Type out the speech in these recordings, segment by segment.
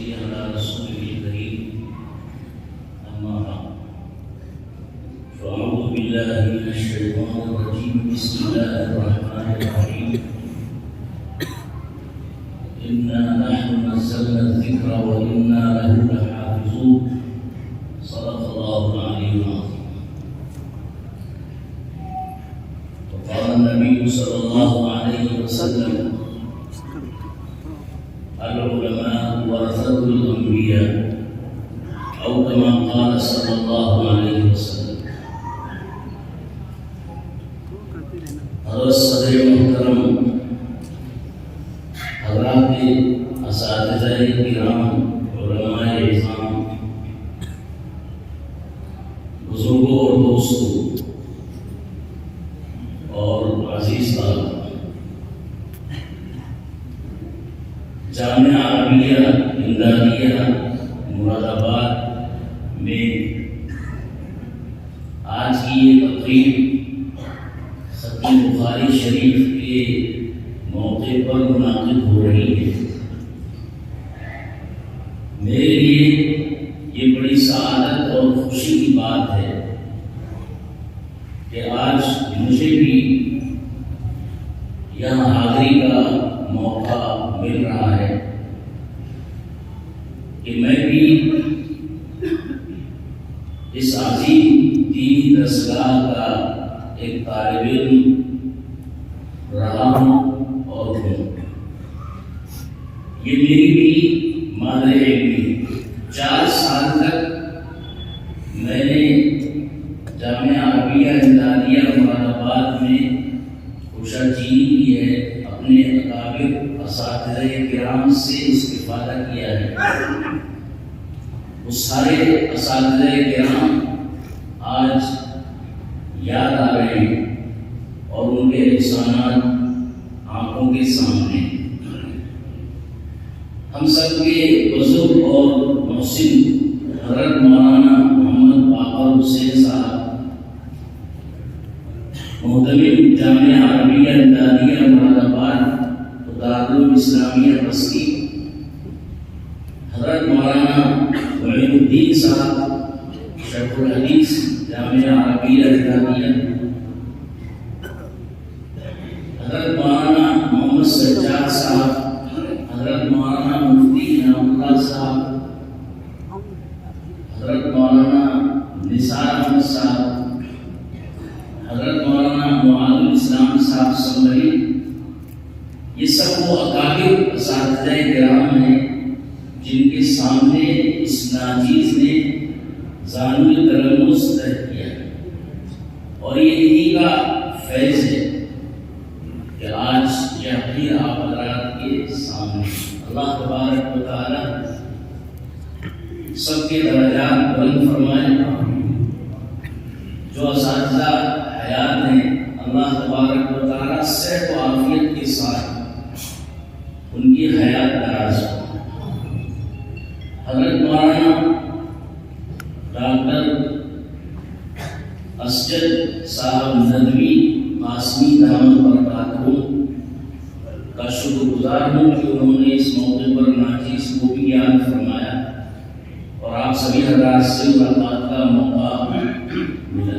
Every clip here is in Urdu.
ونصلي على رسوله الكريم أما بعد فأعوذ بالله من الشيطان الرجيم بسم الله الرحمن الرحيم إنا نحن نزلنا الذكر وإنا له لحافظون صدق الله العلي العظيم. وقال النبي صلى الله عليه وسلم العلماء ورثة الأنبياء أو كما قال صلى الله عليه وسلم. حضرت صدر محترم حضرات اساتذہ کرام علماء اعظام بزرگوں اور دوستوں اور عزیز طلباء، جامعہ عربیہ امدادیہ مراد آباد میں آج کی یہ تقریب ختم بخاری شریف کے موقع پر منعقد ہو رہی ہے. میرے لیے یہ بڑی سعادت اور خوشی کی بات ہے کہ آج مجھے بھی یہاں حاضری کا موقع مل رہا ہے کہ میں بھی اس عظیم دینی درسگاہ کا ایک طالب علم رہا ہوں اور ہوں. یہ میری بھی مادر علمی 4 سال تک میں نے جامعہ عربیہ امدادیہ مراد آباد میں کوشش کی ہے، اپنے اکابر اساتذہ کرام سے استفادہ کیا ہے. وہ سارے اساتذہ کرام آج یاد آ رہے ہیں اور ان کے احسانات آنکھوں کے سامنے. ہم سب کے بزرگ اور محسن حضرت مولانا محمد باقر حسین صاحب، محتمم جامعہ عربیہ امدادیہ مراد آباد دارالعلوم اسلامیہ بستی، حضرت مولانا معین الدین صاحب شیخ الحدیث جامعہ عربیہ امدادیہ، حضرت مولانا محمد سجاد صاحب، حضرت مولانا مفتی انعام اللہ صاحب، حضرت مولانا نثار احمد صاحب، حضرت مولانا معاذ الاسلام صاحب سنبھلی. یہ سب وہ اکابر اساتذہ کرام ہیں جن کے سامنے اس ناچیز نے زانو تلمس طے کیا، اور یہ انہی کا فیض ہے کہ آج یہ اپنی آپ حضرات کے سامنے. اللہ تبارک و تعالی سب کے درجات بلند فرمائے. جو اساتذہ حیات ہیں اللہ تبارک و تعالی صحت و عافیت کے ساتھ ان کی حیات دراز ہو. حضرت مولانا ڈاکٹر اسجد صاحب ندوی قاسمی دامت برکاتہ کا شکر گزار ہوں کہ انہوں نے اس موقع پر ناچیز کو بھی یاد فرمایا اور آپ سبھی حضرات سے ملاقات کا موقع ملا.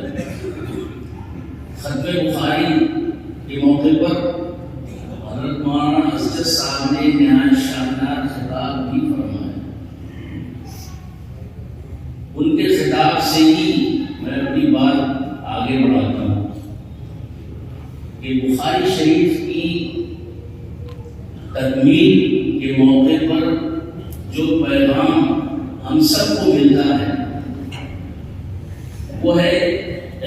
ختم بخاری کے موقع پر حضرت مولانا اسجد صاحب نے نہایت شاندار خطاب بھی فرمایا. ان کے خطاب سے ہی میں اپنی بات آگے بڑھاتا ہوں کہ بخاری شریف کی تکمیل کے موقع پر جو پیغام ہم سب کو ملتا ہے وہ ہے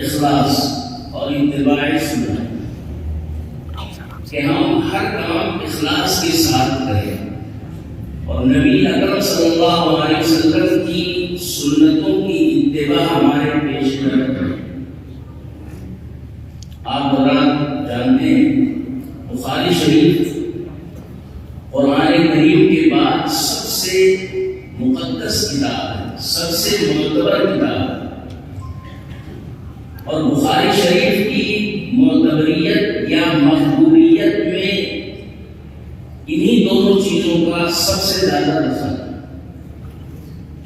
اخلاص اور اتباع سنت، کہ ہم ہر کام اخلاص کے ساتھ کریں اور نبی اکرم صلی اللہ علیہ وسلم کی سنتوں کی اتباع ہمارے پیش نظر کریں. آپ حضرات جانتے ہیں بخاری شریف قرآن کریم کے بعد سب سے مقدس کتاب ہے، سب سے معتبر کتاب ہے، اور بخاری شریف کی معتبریت یا مقبولیت میں انہی دونوں چیزوں کا سب سے زیادہ اثر ہے.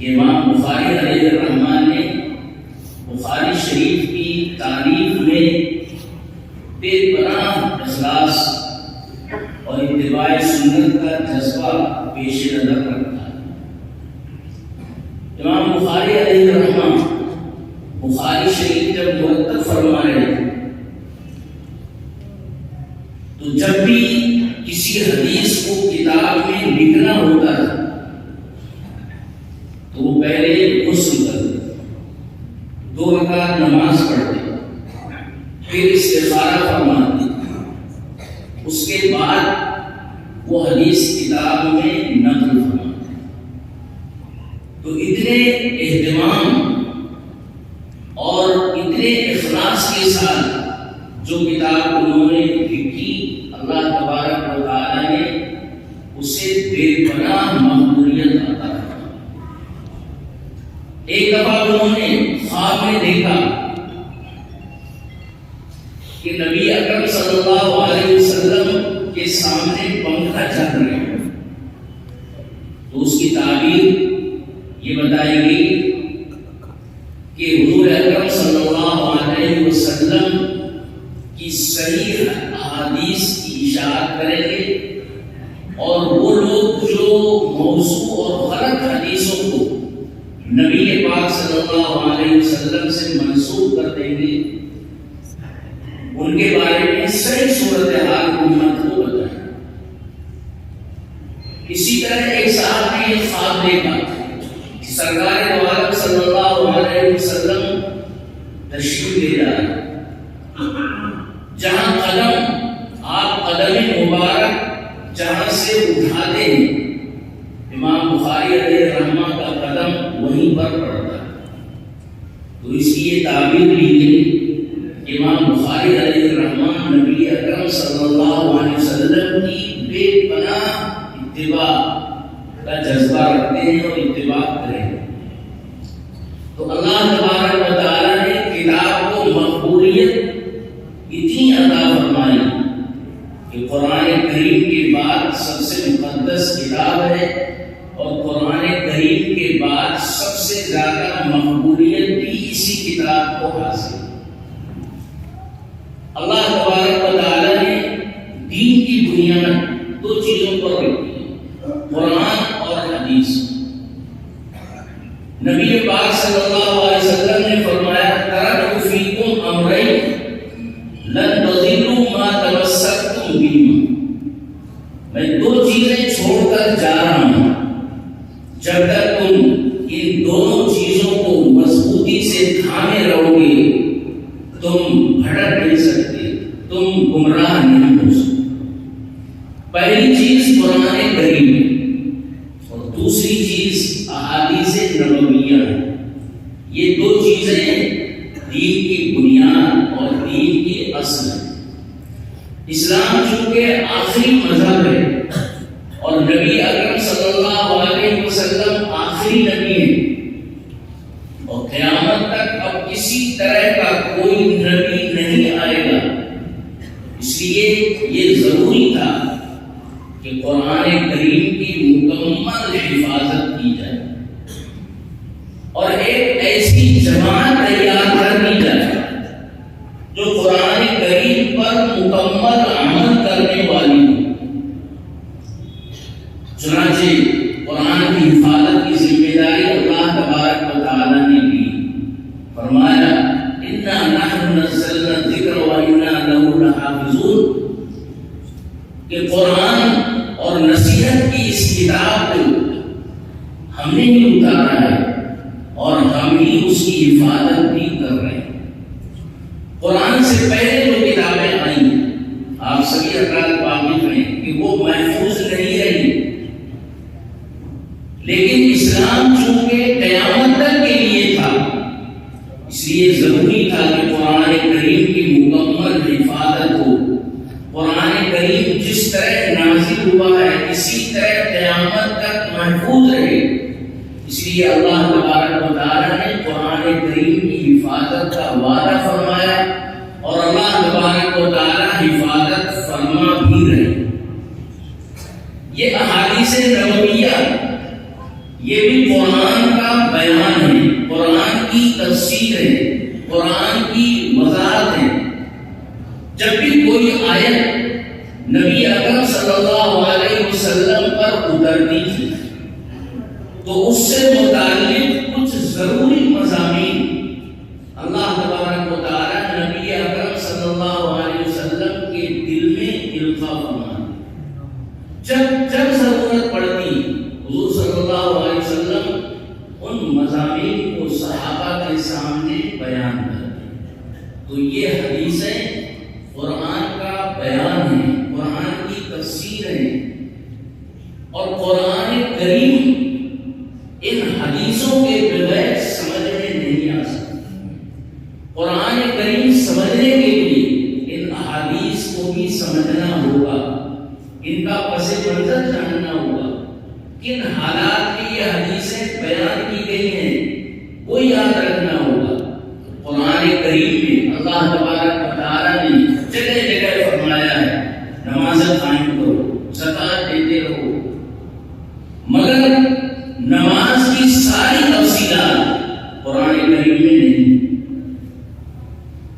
کہ امام بخاری علیہ الرحمن نے بخاری شریف کی تعریف میں بے پناہ اخلاص اور اتباع سنت کا جذبہ پیش نظر رکھا ہے۔ امام بخاری علیہ الرحمن بخاری شریف جب مرتب فرما رہے ہیں تو جب بھی کسی حدیث کو کتاب میں لکھنا ہوتا ہے تو وہ پہلے غسل کرتے، 2 رکعت نماز پڑھتے، پھر استخارہ فرماتے، اس کے بعد وہ حدیث کتاب میں نقل فرماتے۔ تو اتنے اہتمام اور اتنے اخلاص کے ساتھ جو کتاب انہوں نے لکھی، اللہ تبارک و تعالی نے اسے بے پناہ مقبولیت عطا فرمائی۔ ایک دفعہ انہوں نے خواب میں دیکھا کہ نبی اکرم صلی اللہ علیہ وسلم کے سامنے پنکھا چل رہے ہیں، تو اس کی تعبیر یہ بتائی گئی کہ حضور اکرم صلی اللہ علیہ وسلم کی صحیح احادیث کی اشاعت کریں گے، اور وہ لوگ جو موضوع اور غلط حدیثوں کو نبی پاک صلی اللہ علیہ وسلم سے منسوخ کر دیں گے، ان کے بارے میں صحیح صورتحال امت کو بتائیں۔ اسی طرح ایک صاحب نے یہ خواب دیکھا، سرکار دو عالم صلی اللہ علیہ وسلم تشریف لے جا رہے، جہاں آپ قدم مبارک جہاں سے اٹھاتے ہیں، امام بخاری علیہ الرحمن کا قدم وہیں پر پڑتا ہے۔ تو اس کی یہ تعبیر لی گئی کہ امام بخاری علیہ الرحمن نبی اکرم صلی اللہ علیہ وسلم کی بے پناہ اتباع کا جذبہ رکھتے ہیں اور اتباع کریں۔ تو اللہ تبارک و تعالی نے کتاب کو مقبولیت اتنی عطا فرمائی کہ قرآن کریم کے بعد سب سے مقدس کتاب ہے، اور قرآن کریم کے بعد سب سے زیادہ مقبولیت بھی اسی کتاب کو حاصل۔ اللہ تبارک و تعالی نے دین کی بنیاد 2 چیزوں پر رکھی ہے، قرآن اور حدیث۔ نبی پاک صلی اللہ علیہ وسلم نے فرمایا ترکت فیکم امرین لن تضلوا ما تمسکتم بہما، میں 2 چیزیں چھوڑ کر جا رہا ہوں، جب تک تم ان دونوں چیزوں کو مضبوطی سے تھامے رہو گے تم بھٹک نہیں سکتے، تم گمراہ نہیں ہو سکتے۔ پہلی چیز قرآن کریم اور دوسری چیز احادیث نبویہ ہے۔ یہ 2 چیزیں دین کی بنیاد اور دین کی اصل ہے۔ اسلام چونکہ آخری مذہب ہے اور نبی اکرم صلی اللہ علیہ وسلم آخری نبی ہے، اور قیامت تک اب کسی طرح کا کوئی نبی نہیں آئے گا، اس لیے یہ ضروری تھا کہ قرآن کریم کی مکمل حفاظت کی جائے اور ایک ایسی جماعت تیار کر دی جائے جو قرآن کریم پر مکمل عمل کرنے والی ہو۔ چنانچہ قرآن کی حفاظت کی ذمہ داری اللہ تبارک و تعالی نے لی، فرمایا انا نحن نزلنا الذکر وانا له لحافظون، کہ قرآن اور نصیحت کی اس کتاب کو ہم نے ہی اتارا ہے اور ہم ہی اس کی حفاظت بھی کر رہے ہیں۔ قرآن سے پہلے جو کتابیں آئی آپ سبھی حضرات واقف ہیں کہ وہ محفوظ نہیں رہی، لیکن اسلام چونکہ قیامت تک کے لیے تھا، اس لیے ضروری تھا کہ قرآن کریم کی مکمل حفاظت ہو۔ قرآن کریم جس طرح نازل ہوا ہے اسی طرح قیامت تک محفوظ رہے، اس لیے اللہ تبارک و تعالی نے قرآن کریم کی حفاظت کا وعدہ فرمایا، اور اللہ تبارک و تعالی حفاظت فرما بھی رہے۔ یہ احادیث نبویہ یہ بھی قرآن کا بیان ہے، قرآن کی تفسیر ہے، قرآن کی وضاحت ہے۔ جب بھی کوئی آیت نبی اکرم صلی اللہ علیہ وسلم پر اترتی تھی تو اس سے متعلق کچھ ضروری مضامین اللہ تبارک و تعالی نبی اکرم صلی اللہ علیہ وسلم کے دل میں القاء فرماتے۔ جب ضرورت پڑتی حضور صلی اللہ علیہ وسلم ان مضامین کو صحابہ کے سامنے بیان کرتے۔ تو یہ حدیثیں قرآن کا بیان ہے، قرآن کی تفسیر ہے، اور قرآن کریم ان حدیثوں کے بغیر سمجھ میں نہیں آ سکتا۔ قرآن کریم سمجھنے کے لیے ان احادیث کو بھی سمجھنا ہوگا، ان کا پس منظر جاننا ہوگا، کن حالات میں یہ حدیثیں بیان کی گئی ہیں وہ یاد رکھنا ہوگا۔ قرآن کریم میں اللہ تبارک و تعالیٰ نے جگہ جگہ فرمایا ہے نماز قائم کرو، زکوٰۃ دیتے رہو، مگر نماز کی ساری تفصیلات قرآن کریم میں نہیں۔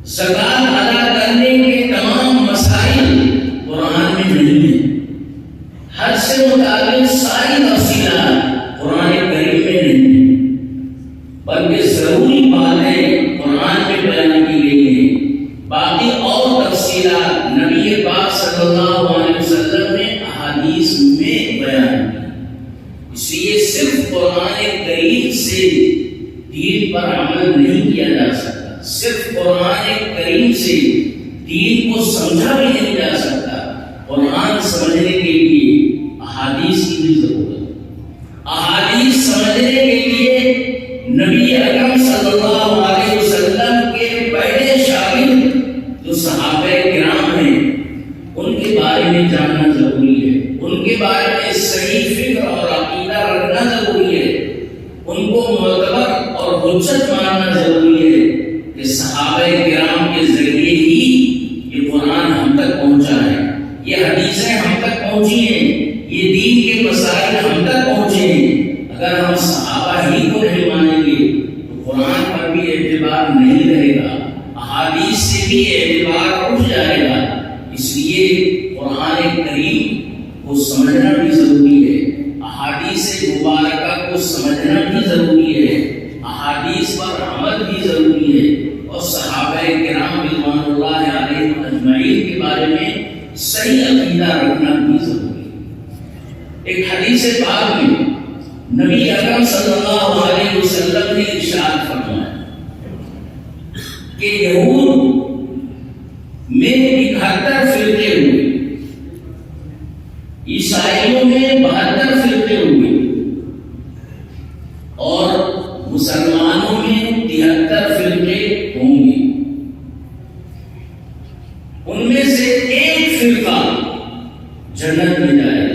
زکوٰۃ ادا کرنے کے تمام مسائل قرآن میں نہیں ہیں۔ حج سے متعلق ساری تفصیلات قرآن کریم میں نہیں ہیں، بلکہ ضروری باتیں قرآن میں بیان کی گئی ہیں، باقی اور تفصیلات نبی پاک صلی اللہ علیہ وسلم نے احادیث میں بیان کی۔ اس لیے صرف قرآن کریم سے دین پر عمل نہیں کیا جا سکتا، صرف قرآن کریم سے دین کو سمجھا بھی نہیں جا سکتا۔ قرآن سمجھنے کے لیے احادیث کی بھی ضرورت ہے۔ احادیث سمجھنے کے لیے نبی اکرم صلی اللہ علیہ وسلم کے پہلے شاگرد جو صحابہ کرام ہیں ان کے بارے میں جاننا ضروری ہے، ان کے بارے میں صحیح فکر اور عقیدہ رکھنا ضروری ہے، ان کو معتبر اور حجت ماننا ضروری ہے کہ صحابہ کرام کے ذریعے ہی یہ قرآن ہم تک پہنچا ہے، یہ حدیثیں ہم تک پہنچی ہیں، یہ دین کے مسائل ہم تک پہنچے ہیں۔ اگر ہم صحابہ ہی کو نہیں مانیں گے تو قرآن پر بھی اعتبار نہیں رہے گا، احادیث سے بھی اعتبار اٹھ جائے گا۔ اس لیے قرآن کریم کو سمجھنا بھی ضروری ہے، احادیث مبارکہ کو سمجھنا بھی ضروری ہے، احادیث پر عمل بھی ضروری ہے، اور صحابہ کرام رضوان اللہ علیہم اجمعین کے بارے میں صحیح عقیدہ رکھنا بھی ضروری ہے۔ ایک حدیث پاک میں نبی اکرم صلی اللہ علیہ وسلم نے ارشاد فرمایا کہ یہود میں 71 فرقے ہوئے، عیسائیوں میں 72 فرقے ہوئے، اور مسلمانوں میں 73 فرقے ہوں گے۔ ان میں سے ایک فرقہ جنت میں جائے گا،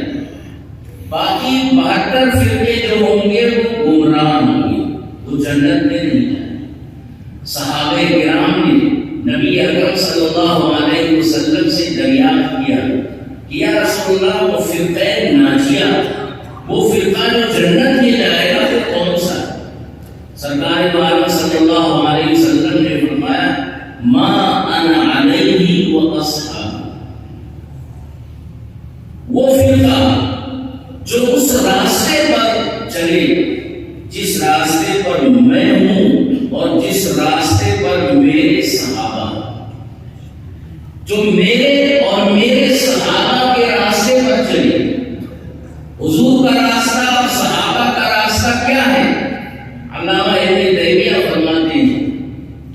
باقی 72 فرقے جو ہوں گے وہ گمراہ ہوں گے، وہ جنت میں نہیں جائے۔ صحابہ کرام نے نبی اکرم صلی اللہ علیہ وسلم سے دریافت کیا کہ یا رسول اللہ وہ فرقہ ناجیہ، وہ فرقہ جو جنت میں جائے گا وہ کون سا؟ سرکار دو عالم صلی اللہ علیہ وسلم نے فرمایا ما انا علیہ و اصحابی، وہ فرقہ جو اس راستے پر چلے جس راستے پر میں ہوں اور جس راستے پر میرے صحابہ، جو میرے اور میرے صحابہ کے راستے پر چلے۔ حضور کا راستہ اور صحابہ کا راستہ کیا ہے؟ علامہ ابن تیمیہ فرماتے ہیں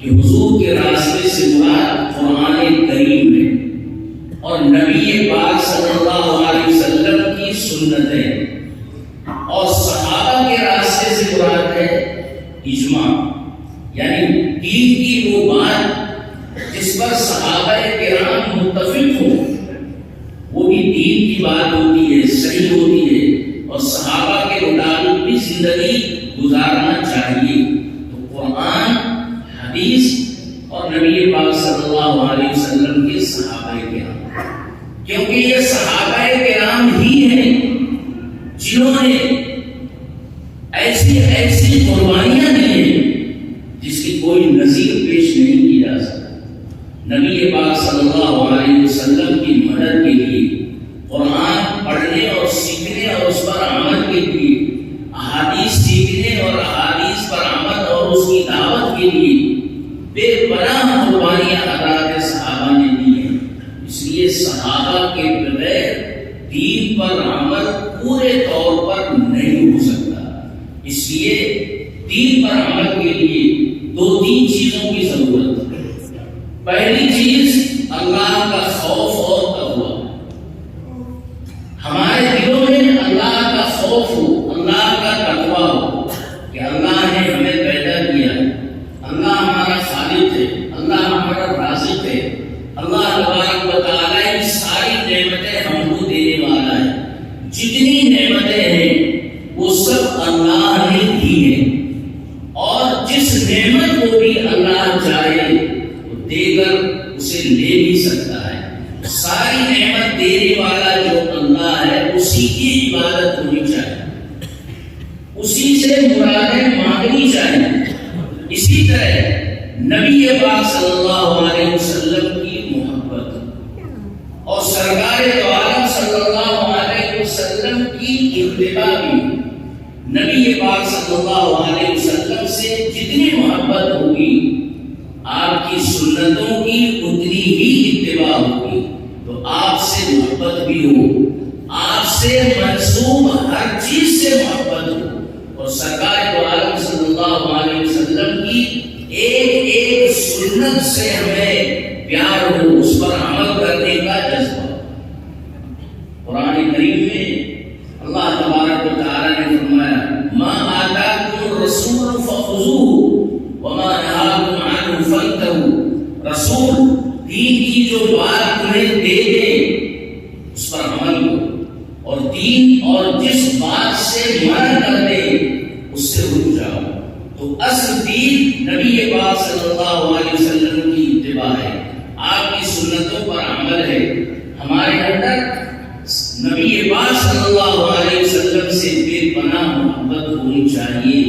کہ حضور کے راستے سے مراد قرآن کریم ہے، اور نبی پاک صلی اللہ علیہ وسلم کی سنتیں، اور صحابہ کے راستے سے مراد ہے اجماع، یعنی دین کی وہ بات جس پر صحابہ کرام متفق ہوں، وہ بھی دین کی بات ہوتی ہے، صحیح ہوتی ہے، اور صحابہ کے مطابق بھی زندگی گزارنا چاہیے۔ تو قرآن، حدیث اور نبی پاک صلی اللہ علیہ وسلم کے صحابہ کرام، کیونکہ یہ صحابہ کرام ہی ہیں جنہوں نے ایسی ایسی قربانیاں دی ہیں جس کی کوئی نظیر پیش نہیں کی جا سکتا۔ نبی پاک صلی اللہ علیہ وسلم کی مدد کے لیے، قرآن پڑھنے اور سیکھنے اور اس پر عمل کے لیے، احادیث سیکھنے اور احادیث پر عمل اور اس کی دعوت کے لیے بے پناہ قربانیاں حضرات صحابہ نے دی ہیں۔ اس لیے صحابہ کے بغیر دین پر عمل پورے طور پر نہیں ہو سکتا۔ اس لیے دین پر عمل کے لیے دو تین چیزوں کی ضرورت ہے۔ پہلی چیز اللہ کا خوف اور تقویٰ، ہمارے دلوں میں اللہ کا خوف ہو، اللہ کا تقویٰ ہو کہ اللہ نے ہمیں پیدا کیا ہے، اللہ ہمارا خالق ہے، اللہ ہمارا رازق ہے، اللہ تبارک و تعالیٰ کی ساری نعمتیں ہم کو دینے والا ہے۔ جتنی نعمتیں ہیں وہ سب اللہ نے دی ہیں، اور جس نعمت کو بھی اللہ چاہے وہ دے کر اسے لے بھی سکتا ہے۔ ساری نعمت دینے والا جو اللہ ہے اسی کی عبادت ہونی چاہیے، اسی سے مرادیں مانگنی چاہیے۔ اسی طرح نبی پاک صلی اللہ علیہ وسلم کی محبت اور سرکار دو عالم صلی اللہ علیہ وسلم کی اتباع بھی، نبی پاک صلی اللہ علیہ وسلم سے جتنی محبت ہوگی آپ کی سنتوں کی اتنی ہی اتباع ہوگی۔ تو آپ سے محبت بھی ہو، آپ سے منسوب ہر چیز سے محبت ہو، اور سرکار دو عالم صلی اللہ علیہ وسلم کی ایک ایک سنت سے ہمیں پیار ہو، اس پر عمل کرنے کا جذبہ۔ قرآن کریم میں اللہ تبارک و تعالی نے فرمایا ما آتاکم الرسول فخذوه وما نهاکم عنه فانتهوا۔ رسول دین کی جو بات تمہیں دے دے اس پر عمل کرو، اور دین اور جس بات سے منع کر دے اس سے رک جاؤ۔ تو اصل دین نبی پاک صلی اللہ علیہ وسلم کی اتباع ہے، آپ کی سنتوں پر عمل ہے۔ ہمارے اندر نبی پاک صلی اللہ علیہ وسلم سے بے پناہ محبت ہونی چاہیے،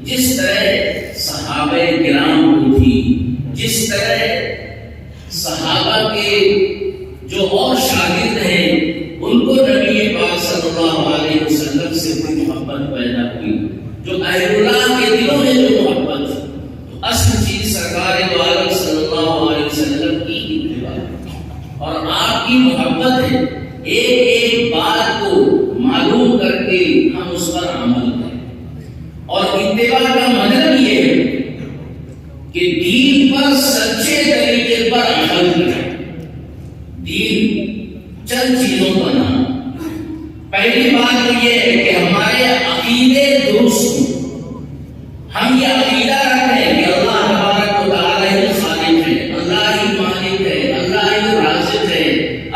جس طرح صحابہ کرام کو تھی، جس طرح صحابہ کے جو اور شاگرد ہیں ان کو نبی پاک صلی اللہ علیہ وسلم سے کوئی محبت پیدا ہوئی، جو اہل اللہ کے دلوں میں جو محبت ہے۔ تو اصل چیز سرکار دو عالم صلی اللہ علیہ وسلم کی اتباع اور آپ کی محبت ہے۔ ایک ایک بات کو معلوم کر کے ہم اس پر عمل کریں، اور اتباع کا مطلب یہ ہے کہ دین پر سچے طریقے پر عمل کریں۔ دین چند چیزوں کا نام، پہلی بات تو یہ ہے کہ ہمارے عقیدے درست ہوں، ہم یہ عقیدہ رکھیں کہ اللہ تبارک و تعالیٰ ہی خالق ہے، اللہ ہی مالک ہے، اللہ ہی رازق ہے،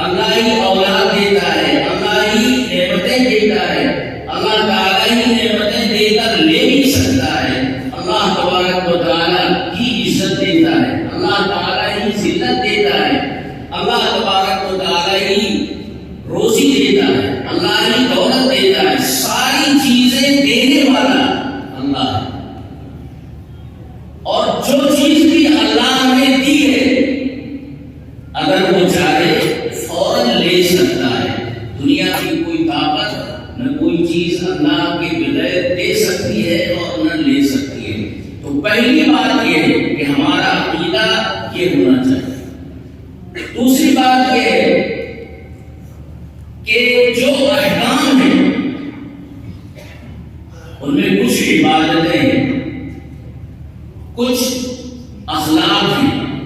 اللہ ہی اولاد دیتا ہے، اللہ ہی نعمتیں دیتا ہے، اللہ تعالیٰ ہی نعمتیں دے کر لے بھی سکتا ہے، اللہ تبارک و تعالیٰ ہی عزت دیتا ہے، اللہ تعالیٰ ہی ذلت دیتا ہے، اللہ تبارک و تعالیٰ ہی روزی دیتا ہے، اللہ ہی دولت دیتا ہے، ساری چیزیں دینے والا اللہ ہے۔ اور جو چیز بھی اللہ نے دی ہے اگر وہ چاہے فوراً لے سکتا ہے۔ دنیا کی کوئی طاقت نہ کوئی چیز اللہ کے بغیر دے سکتی ہے اور نہ لے سکتی ہے۔ تو پہلی بات یہ ہے کہ ہمارا عقیدہ یہ ہونا چاہیے۔ دوسری بات یہ ہے کہ جو احکام ہیں ان میں کچھ عبادتیں ہیں، کچھ اخلاق ہیں،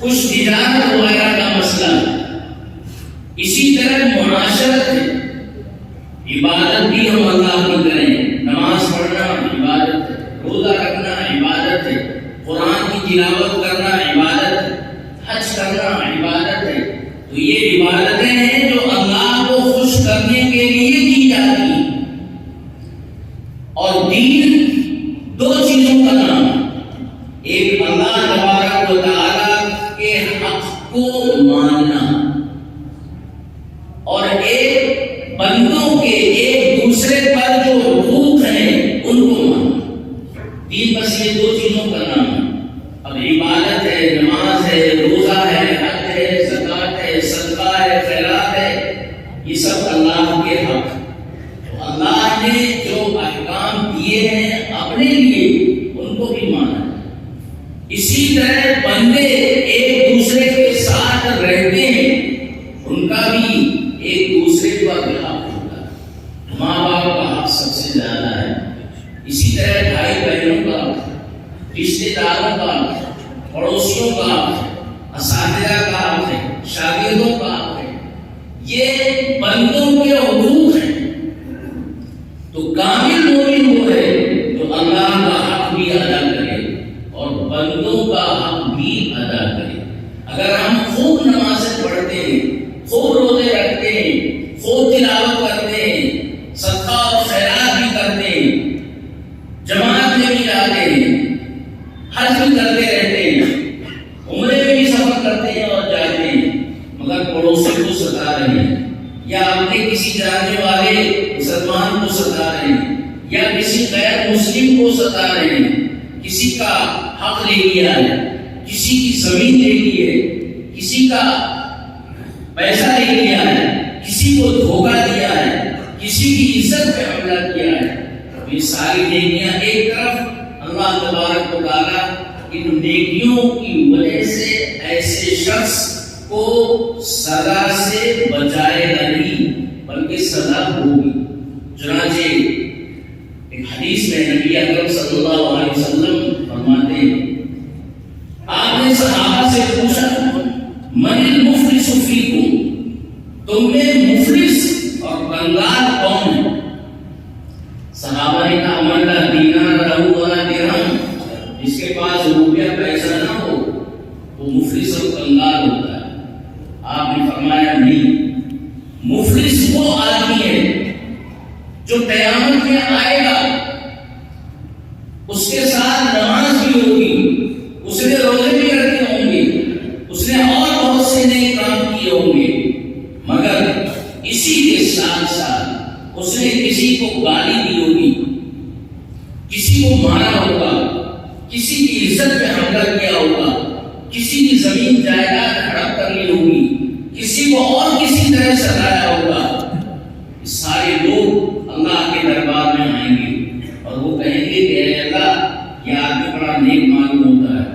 کچھ تجارت وغیرہ کا مسئلہ ہے، اسی طرح معاشرت ہے۔ عبادت بھی ہم اللہ کی کریں، نماز پڑھنا عبادت ہے، روزہ رکھنا عبادت ہے، قرآن کی تلاوت کرنا عبادت ہے، حج کرنا عبادت ہے۔ تو یہ عبادتیں ہیں جو اللہ کو خوش کرنے کے لیے کی جاتی ہیں۔ اور دین دو چیزوں کا نام ہے، ایک اللہ تبارک و تعالیٰ کے حق کو ماننا، اور ایک بندوں کے ایک دوسرے پر جو حقوق دین بس یہ دو چیزوں کا نام ہے۔ اب عبادت ہے، نماز ہے، روزہ ہے، حج ہے، زکوٰۃ ہے، صدقہ ہے، خیرات ہے، یہ سب اللہ کے حق۔ تو اللہ نے جو احکام دیے ہیں اپنے لیے ان کو بھی مانا۔ اسی طرح بندے ایک دوسرے کے ساتھ رہتے ہیں، ان کا بھی ایک دوسرے پر حق ہوتا ہے۔ ماں باپ کا حق سب سے زیادہ ہے، اسی طرح بھائی بہنوں کا حق، رشتے داروں کا حق، پڑوسیوں کا حق، اساتذہ کا حق ہے، شاگردوں کا حق ہے۔ یہ بندوں کے حقوق ہیں۔ تو کامل مومن وہ ہے جو اللہ کا حق بھی ادا کرے اور بندوں کا حق بھی ادا کرے۔ اگر ہم خوب نمازیں پڑھتے ہیں، خوب روزے رکھتے ہیں، خوب تلاوت کرتے ہیں، صدقہ اور خیرات بھی کرتے ہیں، جماعت میں بھی جاتے ہیں، حج بھی کرتے رہتے ہیں، عمرے میں بھی سفر کرتے ہیں اور جاتے ہیں، مگر پڑوسی کو ستا رہے ہیں یا اپنے کسی جاننے والے مسلمان کو ستا رہے ہیں یا کسی غیر مسلم کو ستا رہے ہیں، کسی کا حق لے لیا ہے، کسی کی زمین لے لی ہے، کسی کا پیسہ لے لیا ہے، کسی کو دھوکہ دیا ہے، کسی کی عزت پہ حملہ کیا ہے، یہ ساری نیکیاں ایک طرف، اللہ تبارک و تعالیٰ ان نیکیوں کی وجہ سے ایسے شخص کو سزا سے بچائے گا نہیں بلکہ سزا ہوگی۔ چنانچہ ایک حدیث میں نبی اکرم صلی اللہ علیہ وسلم فرماتے ہیں، آپ نے صحابہ سے پوچھا من المفلس فیکم، تم میں مفلس اور کنگال کون ہے؟ صحابہ نے کہا من لا دینار لہ ولا درہم، جس کے پاس روپیہ پیسہ نہ ہو وہ مفلس اور کنگال ہوتا ہے۔ آپ نے فرمایا نہیں، مفلس وہ آدمی ہے جو قیامت میں آئے گا، اس کے ساتھ نماز بھی ہوگی، اس نے روزے بھی رکھے ہوں گے، اس نے اور بہت سے نئے کام کیے ہوں گے، مگر اسی کے ساتھ ساتھ اس نے کسی کو گالی دی ہوگی، کسی کو مارا ہوگا، کسی کی عزت پہ حملہ کیا ہوگا، کسی کی زمین جائیداد ہڑپ کر لی ہوگی، کسی کو اور کسی طرح ستایا ہوگا۔ سارے لوگ اللہ کے دربار میں آئیں گے اور وہ کہیں گے کہ اے اللہ یہ آدمی بڑا نیک معلوم ہوتا ہے،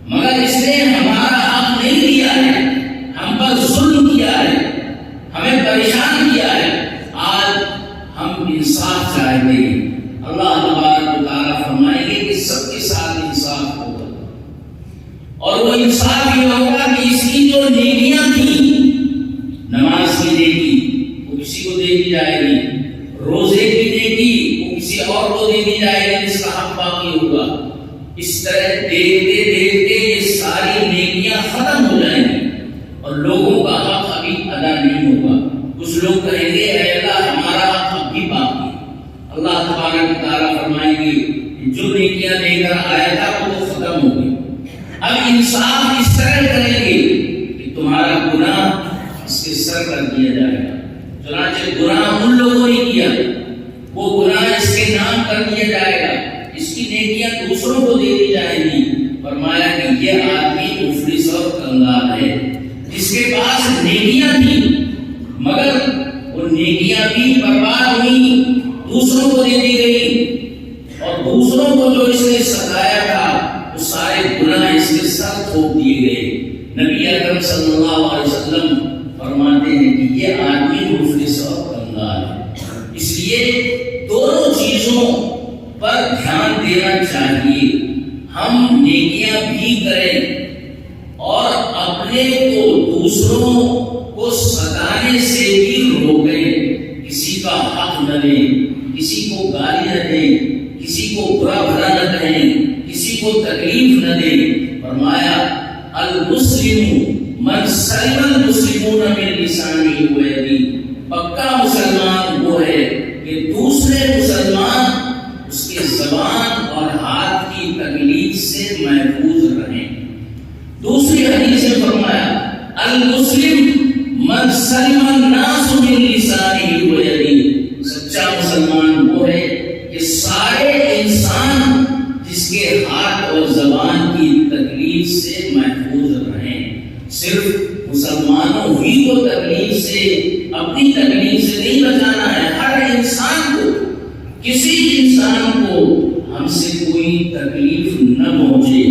مگر اس نے ہمارا حق نہیں دیا ہے، ہم پر ظلم کیا ہے، ہمیں پریشان کیا ہے، آج ہم انصاف چاہتے ہیں۔ اللہ تبارک و تعالیٰ فرمائیں گے کہ سب کے ساتھ انصاف ہوگا، اور وہ انصاف یہ ہوگا کہ اس کی جو نیکیاں تھیں، نماز کی نیکی وہ کسی کو دے دی جائے گی، روزے کی نیکی وہ کسی اور کو دے دی جائے گی جس کا حق باقی ہوگا۔ اس طرح دیکھتے دیکھتے یہ ساری نیکیاں ختم ہو جائیں گی اور لوگوں کا حق ابھی ادا نہیں ہوگا۔ کچھ لوگ کہیں گے اے اللہ ہمارا حق اب بھی باقی ہے۔ اللہ تبارک و تعالیٰ فرمائیں گے جو نیکیاں لے کر آیا تھا وہ تو ختم ہو گئی، اب انصاف اس طرح کریں گے کہ تمہارا گناہ اس کے سر کر دیا جائے گا۔ چنانچہ گناہ ان لوگوں نے کیا، وہ گناہ اس کے نام کر دیا جائے گا، اس کی نیکیاں دوسروں کو دے دی جائیں گی۔ فرمایا کہ یہ آدمی مفلس اور کنگال ہے جس کے پاس نیکیاں تھیں مگر وہ نیکیاں بھی برباد ہوئی، دوسروں کو دے دی گئی، اور دوسروں کو جو اس نے ستایا تھا وہ سارے گناہ اس کے سر تھوپ دیے گئے۔ نبی اکرم صلی اللہ علیہ وسلم فرماتے ہیں کہ یہ آدمی مفلس اور کنگال ہے۔ اس لیے دونوں چیزوں پر دھیان دینا چاہیے، ہم نیکیاں بھی کریں اور اپنے کو دوسروں کو ستانے سے بھی روکیں، کسی کا حق نہ لیں، کسی کو گالی نہ دیں، کسی کو برا بھلا نہ کہیں، کسی کو تکلیف نہ دیں۔ فرمایا المسلم من سلم المسلمون من لسانه ويده، پکا مسلمان وہ ہے کہ دوسرے مسلمان اس کے زبان اور ہاتھ کی تکلیف سے محفوظ رہیں۔ دوسری حدیث میں فرمایا المسلم من سلم الناس من لسانه ويده، سچا مسلمان وہ ہے کہ سارے انسان جس زبان کی تکلیف سے محفوظ رہیں۔ صرف مسلمانوں ہی کو تکلیف سے، اپنی تکلیف سے نہیں بچانا ہے، ہر انسان کو، کسی انسان کو ہم سے کوئی تکلیف نہ پہنچے،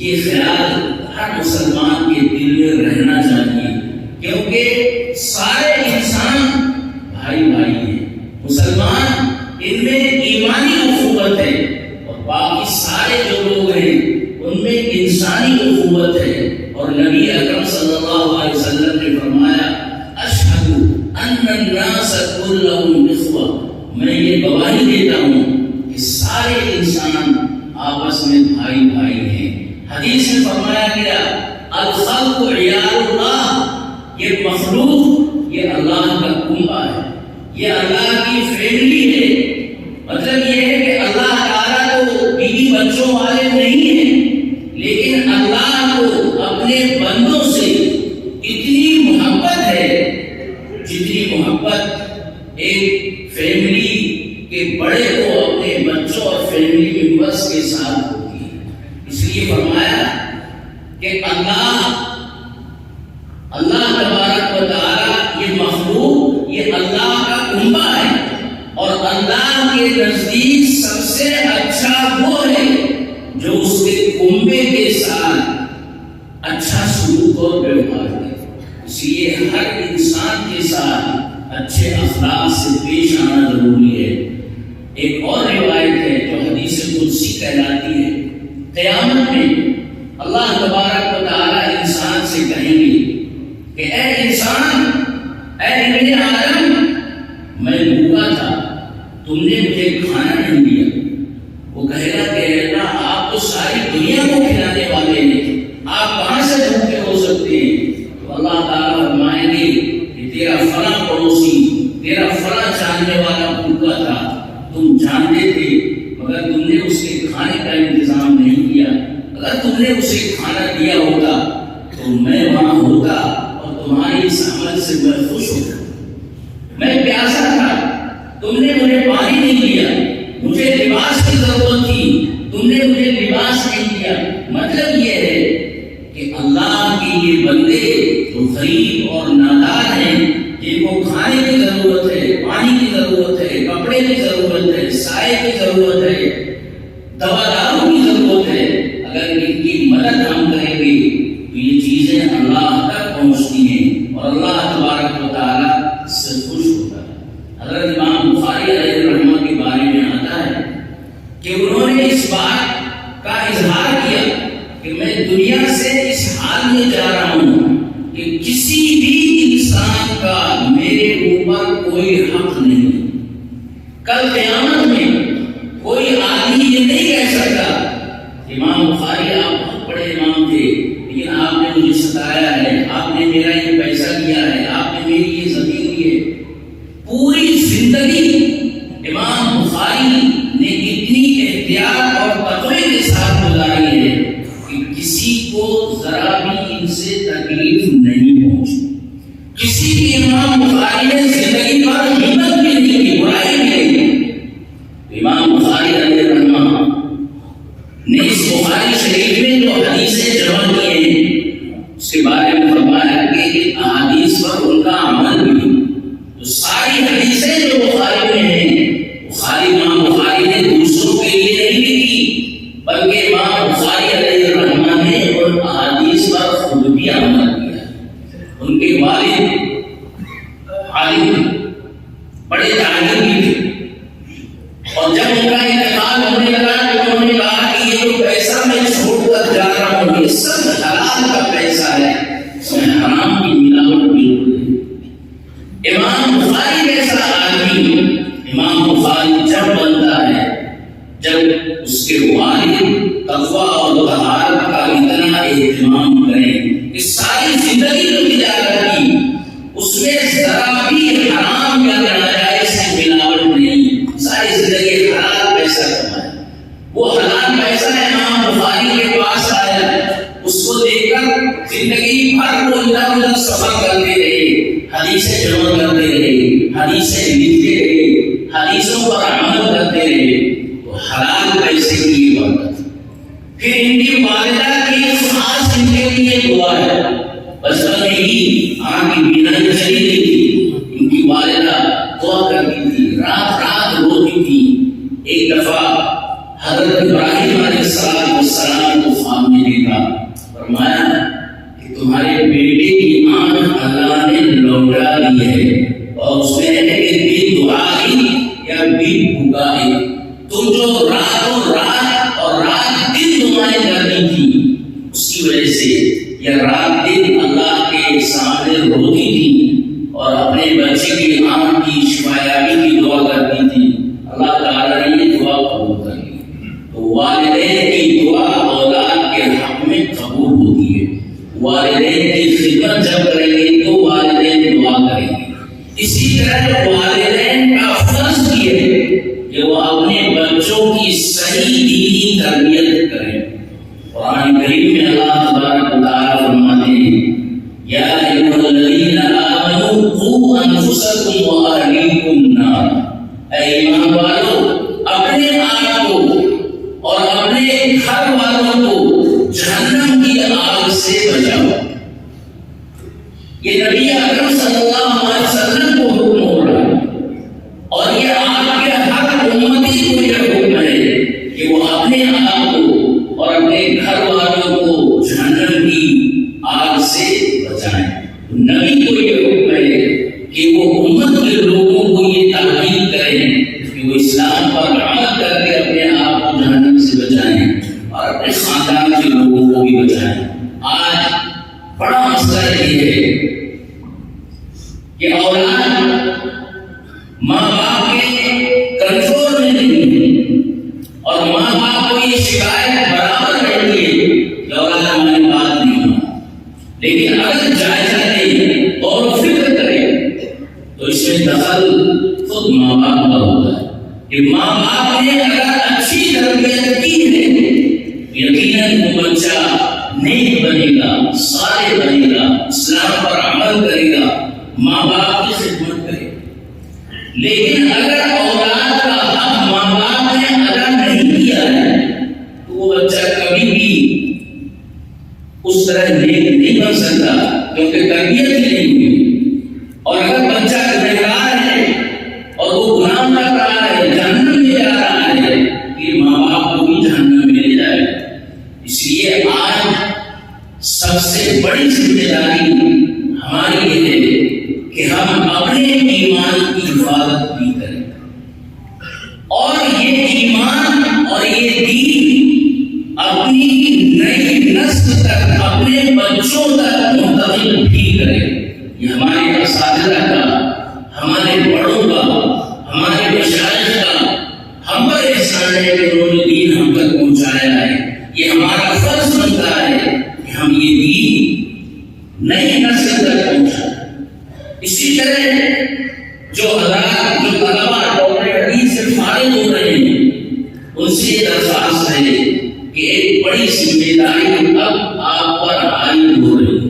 یہ خیال ہر مسلمان کے دل میں رہنا چاہیے، کیونکہ سارے انسان بھائی بھائی ہیں۔ مسلمان ان میں ایمانی اخوت ہے، اور باقی سارے جو لوگ ہیں ان میں انسانی اخوت ہے۔ اور نبی اکرم صلی اللہ علیہ وسلم نے فرمایا اشہد ان الناس کلهم اخوہ، میں یہ گواہی دیتا ہوں کہ سارے انسان آپس میں بھائی بھائی ہیں۔ حدیث میں فرمایا گیا الخلق عیال اللہ، یہ مخلوق یہ اللہ کا کنبہ ہے، یہ اللہ کی فیملی ہے۔ مطلب یہ ہے کہ اللہ تعالیٰ تو بیوی بچوں والے نہیں ہیں، لیکن اللہ کو اپنے بندوں سے اتنی محبت ہے جتنی محبت ایک فیملی کے بڑے کو اپنے بچوں اور فیملی ممبرس کے ساتھ ہوتی ہے۔ اس لیے فرمایا کہ اللہ تبارک و تعالیٰ یہ مخلوق یہ اللہ کا کنبہ ہے، اور اللہ کے نزدیک سب سے اچھا وہ ہے جو اس کے کنبے کے ساتھ اچھا سلوک اور ویوہار کرے۔ اس لیے ہر انسان کے ساتھ اچھے اخلاق سے پیش آنا ضروری ہے۔ ایک اور روایت ہے جو حدیث قدسی کہلاتی ہے، قیامت میں اللہ تبارک و تعالیٰ انسان سے کہیں گے کہ اے انسان، اے ابن آدم، میں بھوکا تھا، تم نے مجھے کھانا نہیں دیا۔ وہ کہے گا کہ اللہ آپ تو ساری دنیا کو کھلانے والے ہیں، آپ کہاں سے بھوکے ہو سکتے ہیں؟ تو اللہ تعالیٰ فرمائیں گے کہ تیرا فلاں پڑوسی، تیرا فلاں جاننے والا بھوکا تھا، تم جانتے تھے مگر تم نے اس کے کھانے کا انتظام نہیں کیا۔ اگر تم نے اسے کھانا دیا ہوتا تو میں وہاں ہوتا اور تمہاری اس عمل سے میں خوش ہوتا۔ میں پیاسا تھا، تم نے مجھے پانی نہیں دیا، مجھے لباس کی ضرورت تھی، تم نے مجھے لباس نہیں دیا۔ مطلب یہ ہے کہ اللہ کے یہ بندے جو غریب اور نادار ہیں، جن کو کھانے کی ضرورت ہے، پانی کی ضرورت ہے، کپڑے کی ضرورت ہے، سائے کی ضرورت ہے، دوا داروں کی ضرورت ہے، اگر ان کی مدد ہم کریں گے تو یہ چیزیں اللہ تک پہنچتی ہیں اور اللہ تبارک و تعالیٰ سے خوش ہوتا ہے۔ حضرت امام بخاری علیہ الرحمہ کے بارے میں آتا ہے کہ انہوں نے اس بات کا اظہار کیا کہ میں دنیا سے اس حال میں جا رہا ہوں کہ کسی بھی انسان کا میرے اوپر کوئی حق نہیں۔ کل قیامت میں کوئی آدمی یہ نہیں کہہ سکتا امام بخاری آپ بہت بڑے امام تھے لیکن آپ نے مجھے ستایا ہے، آپ نے میرا یہ پیسہ لیا ہے، آپ نے میری یہ زمین لی ہے۔ پوری زندگی امام بخاری نے اتنی احتیاط اور تقوی کے ساتھ گزاری ہے کہ کسی کو ذرا بھی ان سے تکلیف نہیں پہنچی۔ کسی بھی امام بخاری نے زندگی پر ہمت بھی نہیں کی، برائی بھی نہیں کی۔ امام بخاری علیہ الرحمہ نے اس بخاری شریف میں جو حدیثیں جمع کی ہیں اس کے بارے میں فرمایا کہ ان احادیث پر ان کا عمل بھی، تو ساری حدیثیں جو بخاری میں ہیں بخاری امام بخاری نے دوسروں کے لیے نہیں لکھی بلکہ امام بخاری علیہ الرحمہ نے ان احادیث پر خود بھی عمل کیا۔ ان کے والد عالم بڑے تعلیم بھی تھے، اور جب ان کا انتقال ہونے لگا تو انہوں نے کہا کہ یہ جو پیسہ میں چھوڑ کر جا رہا ہوں یہ سب حلال کا پیسہ ہے، اس میں حرام کی ملاوٹ بالکل نہیں۔ امام بخاری جیسا آدمی امام بخاری جب بنتا ہے جب اس کے والد تقویٰ اور طہارت کا اتنا اہتمام کریں کہ ساری زندگی جو تجارت کی اس میں ذرا بھی حرام یا ناجائز سے ملاوٹ نہیں، ساری زندگی حلال پیسہ کمایا۔ وہ حلال پیسہ امام بخاری کے پاس آیا، اس کو دیکھ کر زندگی بھر وہ ادھر ادھر سفر کرتے رہے، حدیثیں جمع کرتے رہے، حدیثیں لکھتے رہے، حدیثوں پر عمل کرتے رہے، تو حلال پیسے کی یہ برکت۔ پھر ان کی ایک دفعہ حضرت ابراہیم علیہ السلام کو خواب میں دیکھا، فرمایا کہ تمہارے بیٹے کی آنکھ اللہ نے لوٹا دی ہے، اور اس میں ہے کہ بھی دعائی یا بھی بکائی، تم جو رات اور رات دن دعائیں کرنی تھی اس کی وجہ سے، یا رات دن اللہ کے سامنے روتی تھی اور اپنے بچے کی آنکھ کی شفایابی کی دعا کرتی تھی، اللہ تعالیٰ نے یہ دعا قبول کر لی۔ تو والدین کی دعا اولاد کے حق میں قبول ہوتی ہے۔ والدین کی خدمت جب کریں گے تو والدین دعا کریں گے۔ اسی طرح والدین کا فرض یہ ہے کہ وہ اپنے بچوں کی صحیح دینی تربیت کریں۔ قرآن کریم میں اللہ تبارک و تعالیٰ فرماتے ہیں، یا ایھا الذین آمنوا قوا انفسکم واہلیکم نارا، اے ایمان والو اپنے آپ کو اور اپنے گھر والوں کو جہنم کی آگ سے بچاؤ۔ یہ نبی اکرم صلی اللہ علیہ وسلم کو حکم ہو رہا ہے، اور یہ آپ کے ہر امتی کو یہ حکم ہے کہ وہ اپنے آپ کو اور اپنے گھر والوں کو جہنم کی آگ سے بچائیں۔ نبی کو یہ حکم ہے کہ وہ امت کے لوگوں کو یہ تاکید کریں کہ وہ اسلام پر عمل کر کے اپنے آپ کو جہنم سے بچائیں اور اپنے خاندان کے لوگوں کو بھی بچائیں۔ آج بڑا مسئلہ یہ ہے کہ اولاد ماں باپ کے کنٹرول میں نہیں ہے، اور ماں باپ کو یہ شکایت برابر رہتی ہے کہ اولاد ہماری بات نہیں مانا، لیکن اگر جائزہ لیں اور فکر کریں تو اس میں دخل خود ماں باپ کا ہوتا ہے کہ ماں باپ نے اگر اچھی تربیت کی ہے یقیناً وہ بچہ نیک بنے گا، صالح بنے گا، اسلام پر عمل کرے گا، ماں باپ کی خدمت کرے گا۔ لیکن اگر اولاد کا حق ماں باپ نے ادا نہیں کیا ہے تو وہ بچہ کبھی بھی اس طرح نیک نہیں بن سکتا، کیونکہ تربیت ہی نہیں ہوئی۔ اور اگر بچہ گنہگار ہے اور وہ گناہ کر رہا ہے، جہنم میں جا رہا ہے، یہ ماں باپ کو بھی جہنم میں لے جائے گا۔ اس لیے آج سب سے بڑی ذمہ داری ہماری یہ ہے کہ ہم اپنے ایمان کی حفاظت بھی کریں، اور یہ ایمان اور یہ دین اپنی نئی نسل تک، اپنے بچوں تک منتقل بھی کریں۔ یہ ہمارے اساتذہ کا، ہمارے بڑوں کا، ہمارے مشائخ کا ہم پر احسان ہے کہ انہوں نے دین ہم تک پہنچایا ہے۔ یہ ہمارا فرض بنتا ہے کہ ہم یہ دین نئی نسل تک پہنچائیں۔ اسی طرح جو حضرات، جو طلباء ڈاکٹر حدیث سے فارغ ہو رہے ہیں، ان سے یہ درخواست ہے کہ ایک بڑی ذمہ داری اب آپ پر عائد ہو رہی ہے۔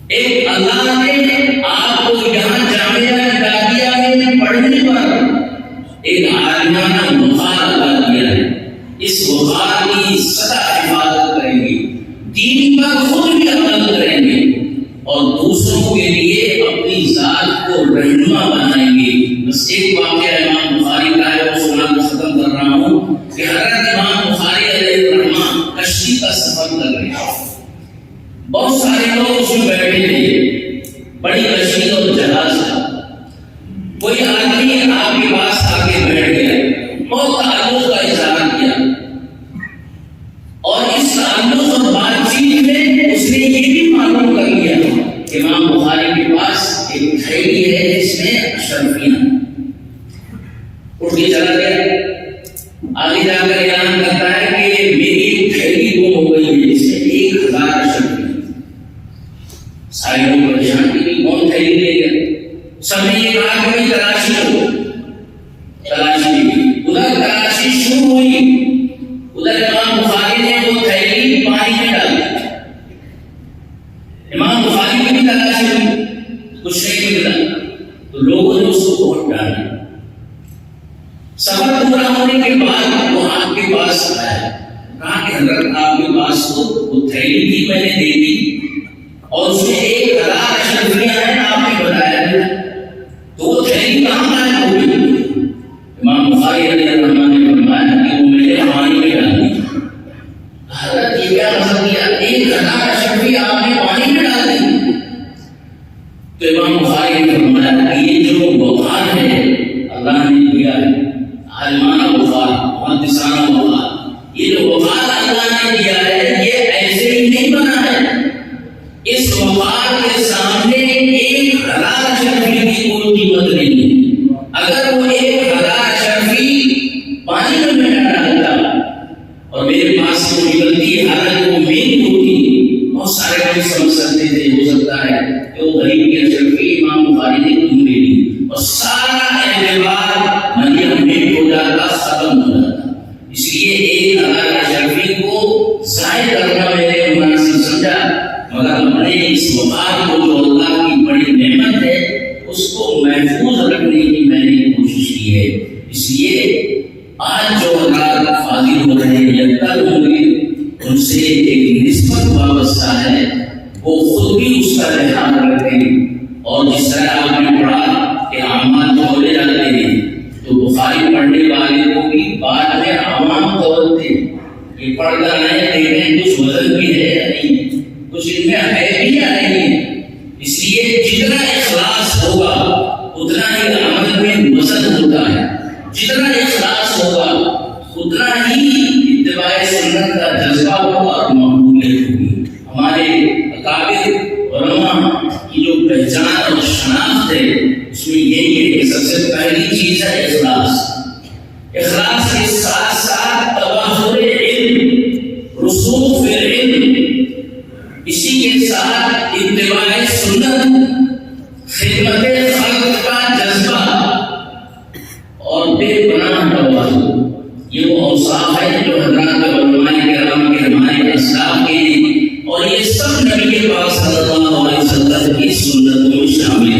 ایک اللہ نے آپ کو یہاں جامعہ دادیہ میں پڑھنے پر ایک عالمانہ وقار عطا کیا ہے۔ اس وقار کی سدا حفاظت کریں گے، دین پر خود بھی عمل کریں گے، اور دوسروں کے لیے اپنی ذات کو رہنما بنائیں گے۔ بس ایک واقعہ امام بخاری کا ہے، وہ سنا کر ختم کر رہا ہوں کہ حضرت امام بخاری علیہ الرحمہ کشتی کا سفر کر رہے ہیں، بہت سارے لوگ اس میں بیٹھے تھے، بڑی کشتی اور جہاز تھا۔ کوئی آدمی آپ کے پاس آ کے بیٹھ گیا، بہت تعلق کا اظہار کیا، اور اس تعلق اور بات چیت میں اس نے یہ بھی معلوم کر لیا کہ امام بخاری کے پاس ایک تھیلی ہے جس میں اشرفیاں۔ اٹھ کے چلا گیا، آگے جا کر اعلان کرتا ہے کہ میری ایک تھیلی گم ہو گئی ہے جس میں 1000 اشرفیاں۔ سارے لوگ پریشان کہ کون تھیلی لے گیا؟ سب نے یہ کہا کہ بھائی تلاشی ہو، تلاشی لی۔ ادھر تلاشی شروع ہوئی، ادھر امام بخاری نے وہ تھیلی پانی میں ڈال دی۔ امام بخاری کی بھی تلاشی ہوئی، کچھ نہیں ملا، تو لوگوں نے اس کو بہت ڈالا۔ سفر پورا ہونے کے بعد وہ آپ کے پاس آیا، کہا کہ حضرت آپ کے پاس تو وہ تھیلی بھی میں نے دے دی اور اس میں 1000 اشرفیاں ہیں، آپ نے بتایا تھا، تو وہ تھیلی کہاں غائب ہو گئی؟ امام بخاری علیہ الرحمہ نے وقار، محدثانہ وقار، یہ جو وقار اللہ نے دیا ہے یہ ایسے ہی نہیں بنا ہے۔ اس وقار کے سامنے ایک ہزار اشرفی کی کوئی قیمت نہیں ہے۔ اگر وہ ایک ہزار اشرفی پانی میں نہ ڈالتا اور میرے پاس سے وہ نکلتی، حالانکہ وہ مہنگی ہوتی، بہت سارے لوگ سمجھ سکتے تھے ہو سکتا ہے کہ وہ غریب کی اشرفی امام بخاری نے کیوں لے لی، اور سارا اعتبار مریم میں ہو جاتا، ختم ہو جاتا۔ اس لیے ایک ہزار اشرفی کو ضائع کرنا میں نے مناسب سمجھا، مگر اپنے اس وقار کو جو اللہ کی بڑی نعمت ہے اس کو محفوظ رکھنے کی میں نے کوشش کی ہے۔ اس لیے آج جو حضرات فاضل ہو رہے ہیں یا کل ہوں گے، ان سے ایک نسبت وابستہ ہے، وہ خود بھی اس کا لحاظ رکھیں۔ اور جس طرح آپ نے پڑھا کہ اعمال تولے جاتے ہیں، تو بخاری پڑھنے والے کو بھی بعد میں عوام تولتے ہیں، یہ پڑھ کر آئے دیکھیں کچھ وزن بھی ہے یا نہیں، کچھ ان میں ہے بھی یا نہیں۔ اس لیے جتنا اخلاص ہوگا اتنا ہی عمل میں وزن ہوتا ہے، جتنا اخلاص ہوگا اتنا ہی اتباع سنت کا جذبہ ہوگا اور مقبولیت ہوگی۔ ہمارے اکابر علماء کی جو پہچان اور شناخت ہے اس میں یہی ہے کہ سب سے پہلی چیز ہے اخلاص۔ اخلاص کے ساتھ ساتھ تبحر علم، رسوخ فی العلم، اسی کے ساتھ اتباع سنت، خدمت خلق کا جذبہ اور بے پناہ تواضع، یہ وہ اوصاف ہے جو حضرات علماء کرام کے ہمارے اسلاف کے، اور یہ سب نبی پاک صلی اللہ علیہ وسلم کی سنتوں میں شامل